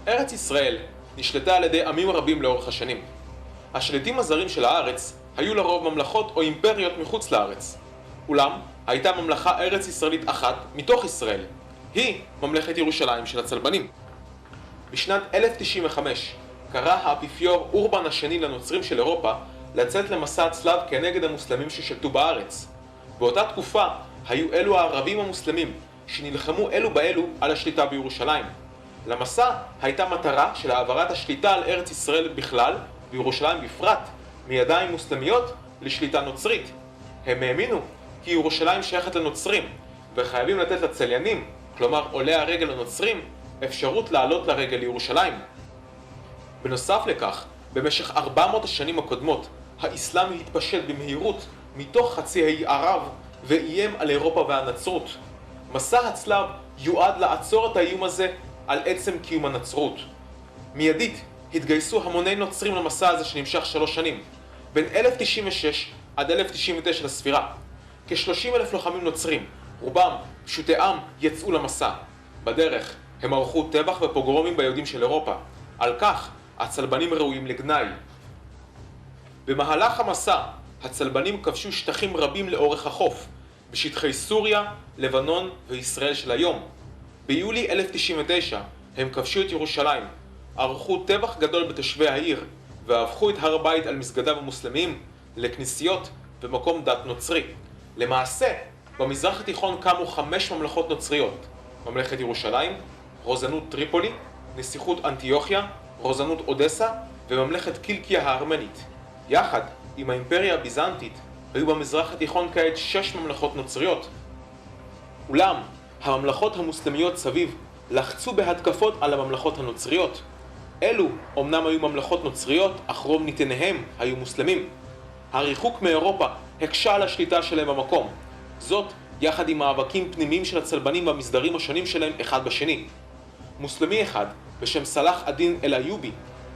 ארץ ישראל נשלטה על ידי עמים רבים לאורך השנים. השליטים הזרים של הארץ היו לרוב ממלכות או אימפריות מחוץ לארץ. אולם הייתה ממלכה ארץ ישראלית אחת מתוך ישראל. היא ממלכת ירושלים של הצלבנים. בשנת 1095 קרא האפיפיור אורבן השני לנוצרים של אירופה לצאת למסע הצלב כנגד המוסלמים ששלטו בארץ. באותה תקופה היו אלו הערבים המוסלמים שנלחמו אלו באלו על השליטה בירושלים. למסע הייתה מטרה של העברת השליטה על ארץ ישראל בכלל וירושלים בפרט מידיים מוסלמיות לשליטה נוצרית. הם האמינו כי ירושלים שייכת לנוצרים וחייבים לתת לצליינים, כלומר עולי הרגל הנוצרים, אפשרות לעלות לרגל לירושלים. בנוסף לכך, במשך 400 השנים הקודמות, האסלאם התפשט במהירות מתוך חצי האי ערב ואיים על אירופה והנצרות. מסע הצלב יועד לעצור את האיום הזה על עצם קיום הנצרות. מיידית התגייסו המוני נוצרים למסע הזה שנמשך 3 שנים, בין 1096 עד 1099 לספירה. כ-30,000 לוחמים נוצרים, רובם פשוטי עם, יצאו למסע. בדרך הם ערכו טבח ופוגרומים ביהודים של אירופה. על כך הצלבנים ראויים לגנאי. במהלך המסע הצלבנים כבשו שטחים רבים לאורך החוף, בשטחי סוריה, לבנון וישראל של היום. ביולי 1099 הם כבשו את ירושלים, ערכו טבח גדול בתושבי העיר והפכו את הר הבית על מסגדיו המוסלמיים לכנסיות ומקום דת נוצרי. למעשה, במזרח התיכון קמו 5 ממלכות נוצריות: ממלכת ירושלים, רוזנות טריפולי, נסיכות אנטיוכיה, רוזנות אודסה וממלכת קילקיה הארמנית. יחד עם האימפריה הביזנטית היו במזרח התיכון כעת 6 ממלכות נוצריות. אולם הממלכות המוסלמיות סביב לחצו בהתקפות על הממלכות הנוצריות. אלו אמנם היו ממלכות נוצריות, אך רוב נתיניהם היו מוסלמים. הריחוק מאירופה הקשה על השליטה שלהם במקום. זאת יחד עם מאבקים פנימיים של הצלבנים במסדרים השונים שלהם אחד בשני. מוסלמי אחד בשם סלאח א-דין אל-איובי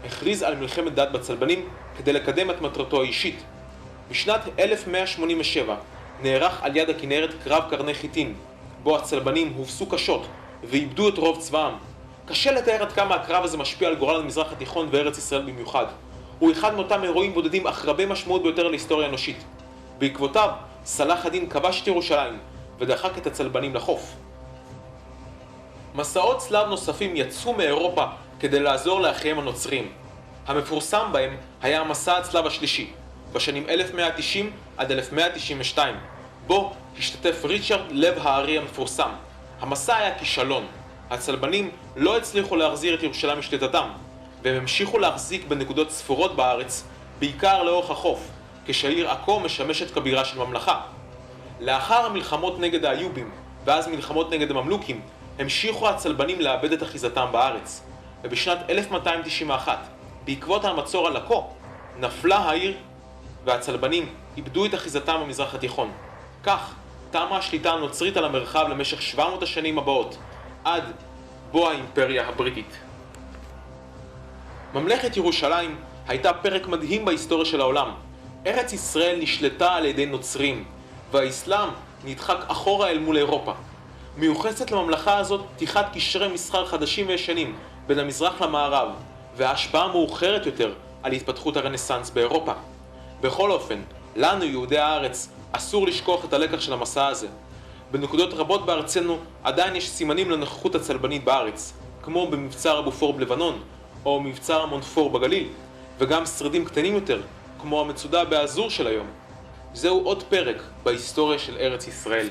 הכריז על מלחמת דת בצלבנים כדי לקדם את מטרתו האישית. בשנת 1187 נערך על יד הכנרת קרב קרני חיטין, בו הצלבנים הובסו קשות ואיבדו את רוב צבאם. קשה לתאר עד כמה הקרב הזה משפיע על גורל המזרח התיכון וארץ ישראל במיוחד. הוא אחד מאותם אירועים בודדים אך רבי משמעות ביותר להיסטוריה האנושית. בעקבותיו סלאח א-דין כבש את ירושלים ודחק את הצלבנים לחוף. מסעות צלב נוספים יצאו מאירופה כדי לעזור לאחיהם הנוצרים. המפורסם בהם היה המסע הצלב השלישי, בשנים 1190 עד 1192, בו השתתף ריצ'רד לב הארי המפורסם. המסע היה כישלון. הצלבנים לא הצליחו להחזיר את ירושלים משליטתם, והם המשיכו להחזיק בנקודות ספורות בארץ, בעיקר לאורך החוף, כשהעיר עכו משמשת כבירה של ממלכה. לאחר המלחמות נגד האיובים, ואז מלחמות נגד הממלוכים, המשיכו הצלבנים לאבד את אחיזתם בארץ. ובשנת 1291, בעקבות המצור על עכו, נפלה העיר והצלבנים איבדו את אחיזתם במזרח התיכון. כך תמה השליטה הנוצרית על המרחב למשך 700 השנים הבאות, עד בוא האימפריה הבריטית. ממלכת ירושלים הייתה פרק מדהים בהיסטוריה של העולם. ארץ ישראל נשלטה על ידי נוצרים, והאסלאם נדחק אחורה אל מול אירופה. מיוחסת לממלכה הזאת פתיחת קשרי מסחר חדשים וישנים בין המזרח למערב, וההשפעה מאוחרת יותר על התפתחות הרנסנס באירופה. בכל אופן, לנו יהודי הארץ אסור לשכוח את הלקח של המסע הזה. בנקודות רבות בארצנו עדיין יש סימנים לנוכחות הצלבנית בארץ, כמו במבצר הבופור בלבנון, או מבצר המונפור בגליל, וגם שרידים קטנים יותר, כמו המצודה באזור של היום. זהו עוד פרק בהיסטוריה של ארץ ישראל.